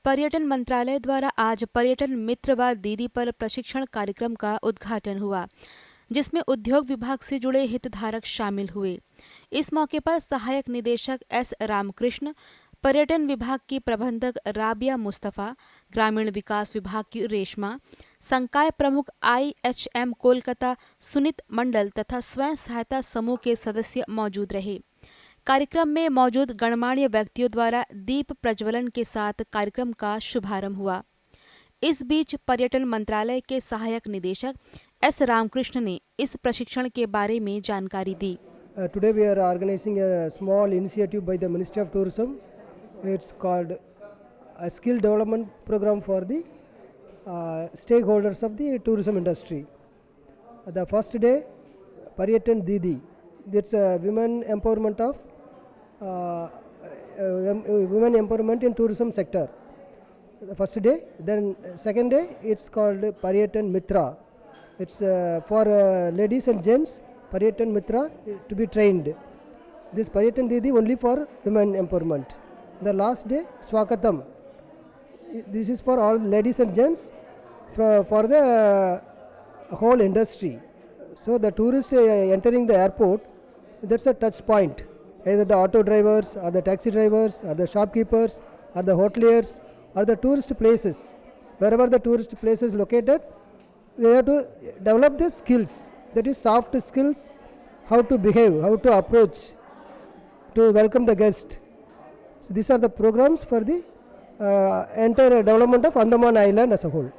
पर्यटन मंत्रालय द्वारा आज पर्यटन मित्र व दीदी पर प्रशिक्षण कार्यक्रम का उद्घाटन हुआ, जिसमें उद्योग विभाग से जुड़े हितधारक शामिल हुए। इस मौके पर सहायक निदेशक एस रामकृष्ण, पर्यटन विभाग की प्रबंधक राबिया मुस्तफ़ा, ग्रामीण विकास विभाग की रेशमा, संकाय प्रमुख IHM कोलकाता सुनीत मंडल तथा स्वयं सहायता समूह के सदस्य मौजूद रहे। कार्यक्रम में मौजूद गणमान्य व्यक्तियों द्वारा दीप प्रज्वलन के साथ कार्यक्रम का शुभारंभ हुआ। इस बीच पर्यटन मंत्रालय के सहायक निदेशक एस रामकृष्ण ने इस प्रशिक्षण के बारे में जानकारी दी। Today we are organizing a small initiative by the Ministry of Tourism. It's called a skill development program for the stakeholders of the tourism industry. The first day, Paryatan Didi. It's a women empowerment of women empowerment in tourism sector. The first day, then second day, it's called Paryatan Mitra. It's for ladies and gents. Paryatan Mitra to be trained. This Paryatan Didi only for women empowerment. The last day, Swakatam. This is for all ladies and gents for the whole industry. So the tourists entering the airport, that's a touch point. Either the auto drivers or the taxi drivers or the shopkeepers or the hoteliers or the tourist places. Wherever the tourist place is located, we have to develop the skills. That is soft skills, how to behave, how to approach, to welcome the guest. So these are the programs for the entire development of Andaman Island as a whole.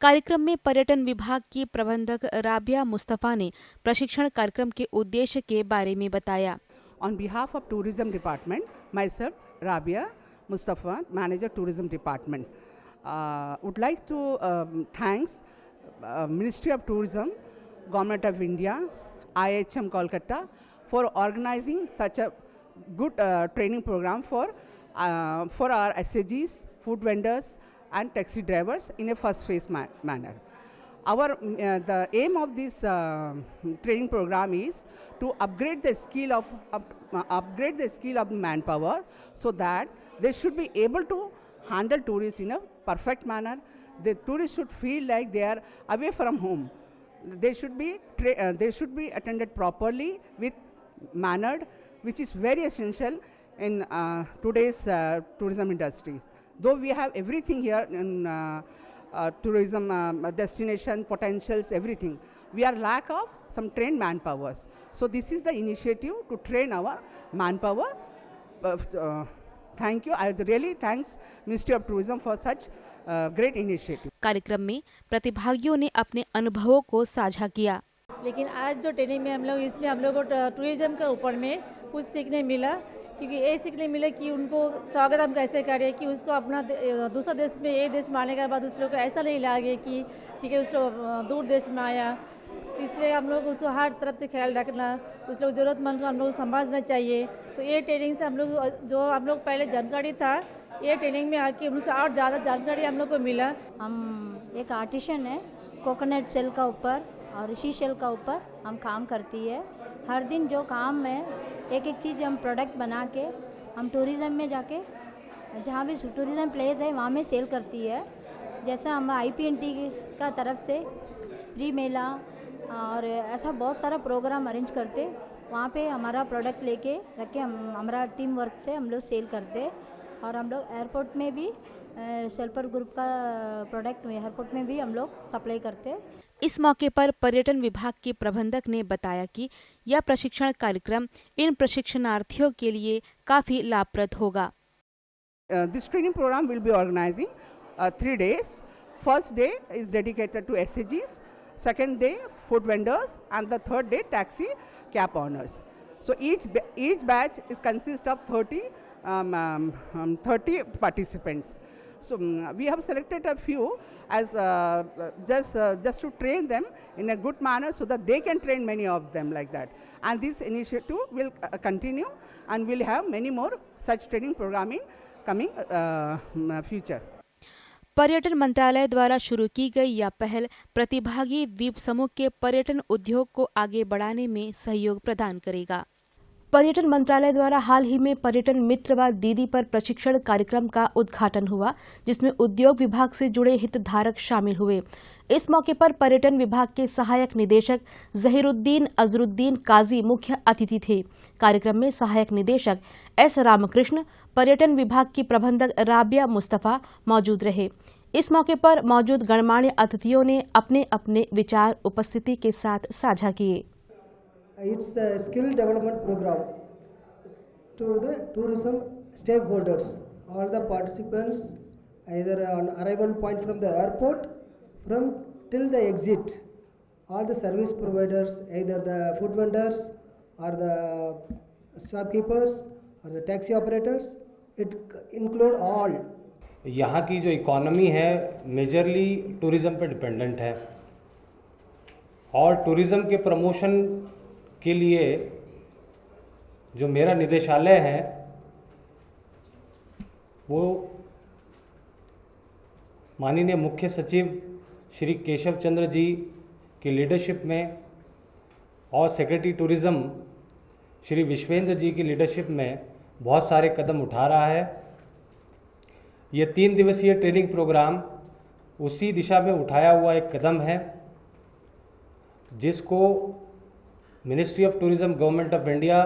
कार्यक्रम में पर्यटन विभाग की प्रबंधक राबिया मुस्तफ़ा ने प्रशिक्षण कार्यक्रम के उद्देश्य के बारे में बताया। On behalf of Tourism Department, myself Rabia Mustafa, Manager Tourism Department, would like to thanks Ministry of Tourism, Government of India, IHM Kolkata for organizing such a good training program for our SAGs, food vendors and taxi drivers in a first phase manner. The aim of this training program is to upgrade the skill of manpower so that they should be able to handle tourists in a perfect manner. The tourists should feel like they are away from home. They should be attended properly with mannered, which is very essential in today's tourism industry. Though we have everything here in tourism destination potentials, everything, we are lack of some trained manpowers. So this is the initiative to train our manpower. Thank you. I really thanks Ministry of Tourism for such great initiative. कार्यक्रम में प्रतिभागियों ने अपने अनुभवों को साझा किया। लेकिन आज जो ट्रेनिंग में हम लोग इसमें हम लोग को टूरिज्म के ऊपर में कुछ सीखने मिला, क्योंकि ये सीखने मिला कि उनको स्वागत हम कैसे करें, कि उसको अपना दूसरा देश में एक देश में आने के बाद उस लोग को ऐसा नहीं लगे कि ठीक है उस लोग दूर देश में आया। तो इसलिए हम लोग उसको हर तरफ से ख्याल रखना, उस लोग ज़रूरतमंद को हम लोग समझना चाहिए। तो ये ट्रेनिंग से हम लोग पहले जानकारी था, ये ट्रेनिंग में आके उनसे और ज़्यादा जानकारी हम लोग को मिला। हम एक आर्टिशन है, कोकोनट शेल का ऊपर और शी शेल का ऊपर हम काम करती है। हर दिन जो काम है, एक एक चीज़ हम प्रोडक्ट बना के हम टूरिज़म में जाके जहाँ भी टूरिज़म प्लेस है वहाँ में सेल करती है। जैसा हम IPNT का तरफ से फ्री मेला और ऐसा बहुत सारा प्रोग्राम अरेंज करते, वहाँ पे हमारा प्रोडक्ट लेके रख के हम हमारा टीम वर्क से हम लोग सेल करते। और हम लोग एयरपोर्ट में भी सेल्फर ग्रुप का प्रोडक्ट एयरपोर्ट में भी हम लोग सप्लाई करते। इस मौके पर पर्यटन विभाग के प्रबंधक ने बताया कि यह प्रशिक्षण कार्यक्रम इन प्रशिक्षणार्थियों के लिए काफी लाभप्रद होगा। This training program will be organizing 3 days. First day is dedicated to SAGs, second day food vendors, and the third day taxi cab owners. So each batch is consists of 30 participants. So we have selected a few as just to train them in a good manner so that they can train many of them like that. And this initiative will continue and we'll have many more such training program in coming future. पर्यटन मंत्रालय द्वारा शुरू की गई यह पहल प्रतिभागी द्वीप समूह के पर्यटन उद्योग को आगे बढ़ाने में सहयोग प्रदान करेगा। पर्यटन मंत्रालय द्वारा हाल ही में पर्यटन मित्र व दीदी पर प्रशिक्षण कार्यक्रम का उद्घाटन हुआ, जिसमें उद्योग विभाग से जुड़े हितधारक शामिल हुए। इस मौके पर पर्यटन विभाग के सहायक निदेशक जहीरुद्दीन अजरुद्दीन काजी मुख्य अतिथि थे। कार्यक्रम में सहायक निदेशक एस रामकृष्ण, पर्यटन विभाग की प्रबंधक राबिया मुस्तफा मौजूद रहे। इस मौके पर मौजूद गणमान्य अतिथियों ने अपने अपने विचार उपस्थिति के साथ साझा किए। It's a skill development program to the tourism stakeholders. All the participants, either on arrival point from the airport, from till the exit, all the service providers, either the food vendors or the shopkeepers or the taxi operators, it include all. यहाँ की जो economy है majorly tourism पे dependent है और tourism के promotion के लिए जो मेरा निदेशालय है वो माननीय मुख्य सचिव श्री केशव चंद्र जी की लीडरशिप में और सेक्रेटरी टूरिज़्म श्री विश्वेंद्र जी की लीडरशिप में बहुत सारे कदम उठा रहा है। ये 3 दिवसीय ट्रेनिंग प्रोग्राम उसी दिशा में उठाया हुआ एक कदम है, जिसको ministry of tourism, government of India,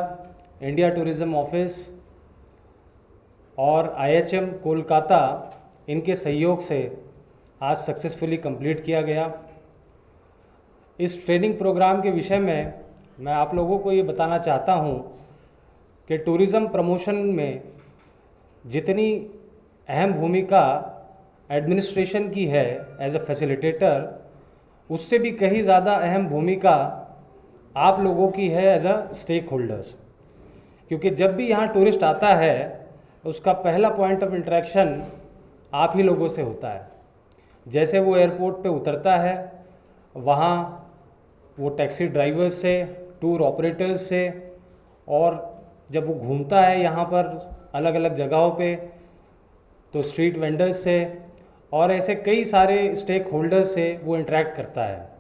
India tourism office और IHM कोलकाता इनके सहयोग से आज सक्सेसफुली कंप्लीट किया गया। इस ट्रेनिंग प्रोग्राम के विषय में मैं आप लोगों को ये बताना चाहता हूँ कि टूरिज़्म प्रमोशन में जितनी अहम भूमिका एडमिनिस्ट्रेशन की है एज अ फैसिलिटेटर, उससे भी कहीं ज़्यादा अहम भूमिका आप लोगों की है एज अ स्टेक होल्डर्स। क्योंकि जब भी यहाँ टूरिस्ट आता है उसका पहला पॉइंट ऑफ इंटरेक्शन आप ही लोगों से होता है। जैसे वो एयरपोर्ट पे उतरता है, वहाँ वो टैक्सी ड्राइवर्स से, टूर ऑपरेटर्स से, और जब वो घूमता है यहाँ पर अलग अलग जगहों पे तो स्ट्रीट वेंडर्स से और ऐसे कई सारे स्टेक होल्डर्स से वो इंटरेक्ट करता है।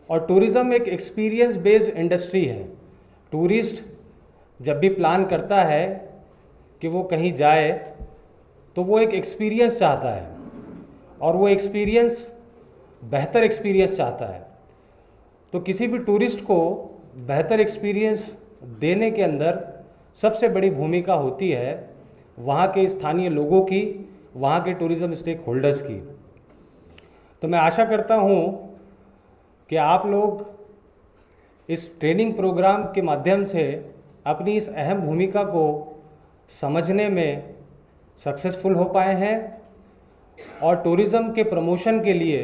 और टूरिज़्म एक एक्सपीरियंस बेस्ड इंडस्ट्री है। टूरिस्ट जब भी प्लान करता है कि वो कहीं जाए तो वो एक एक्सपीरियंस चाहता है और वो एक्सपीरियंस बेहतर एक्सपीरियंस चाहता है। तो किसी भी टूरिस्ट को बेहतर एक्सपीरियंस देने के अंदर सबसे बड़ी भूमिका होती है वहाँ के स्थानीय लोगों की, वहाँ के टूरिज़्म स्टेक होल्डर्स की। तो मैं आशा करता हूँ कि आप लोग इस ट्रेनिंग प्रोग्राम के माध्यम से अपनी इस अहम भूमिका को समझने में सक्सेसफुल हो पाए हैं और टूरिज़्म के प्रमोशन के लिए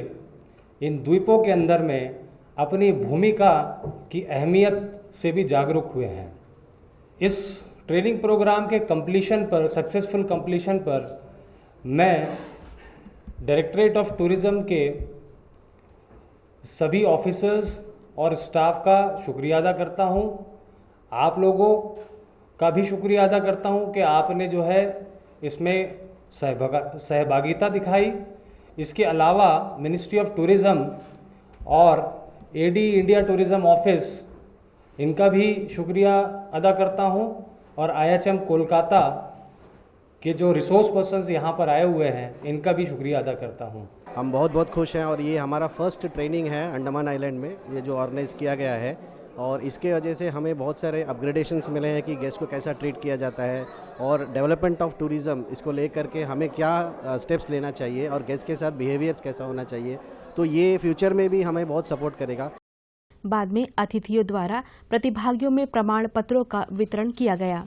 इन द्वीपों के अंदर में अपनी भूमिका की अहमियत से भी जागरूक हुए हैं। इस ट्रेनिंग प्रोग्राम के कंप्लीशन पर, सक्सेसफुल कंप्लीशन पर मैं डायरेक्टरेट ऑफ टूरिज़्म के सभी ऑफिसर्स और स्टाफ का शुक्रिया अदा करता हूं। आप लोगों का भी शुक्रिया अदा करता हूं कि आपने जो है इसमें सहभागिता दिखाई। इसके अलावा मिनिस्ट्री ऑफ टूरिज़्म और AD इंडिया टूरिज़्म ऑफिस, इनका भी शुक्रिया अदा करता हूं और IHM कोलकाता के जो रिसोर्स पर्सन्स यहाँ पर आए हुए हैं इनका भी शुक्रिया अदा करता हूँ। हम बहुत खुश हैं और ये हमारा फर्स्ट ट्रेनिंग है अंडमान आइलैंड में, ये जो ऑर्गेनाइज़ किया गया है, और इसके वजह से हमें बहुत सारे अपग्रेडेशंस मिले हैं कि गेस्ट को कैसा ट्रीट किया जाता है और डेवलपमेंट ऑफ टूरिज़्म इसको लेकर के हमें क्या स्टेप्स लेना चाहिए और गेस्ट के साथ बिहेवियर्स कैसा होना चाहिए। तो ये फ्यूचर में भी हमें बहुत सपोर्ट करेगा। बाद में अतिथियों द्वारा प्रतिभागियों में प्रमाण पत्रों का वितरण किया गया।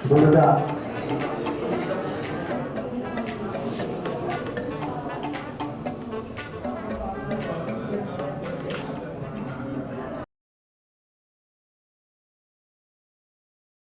Durga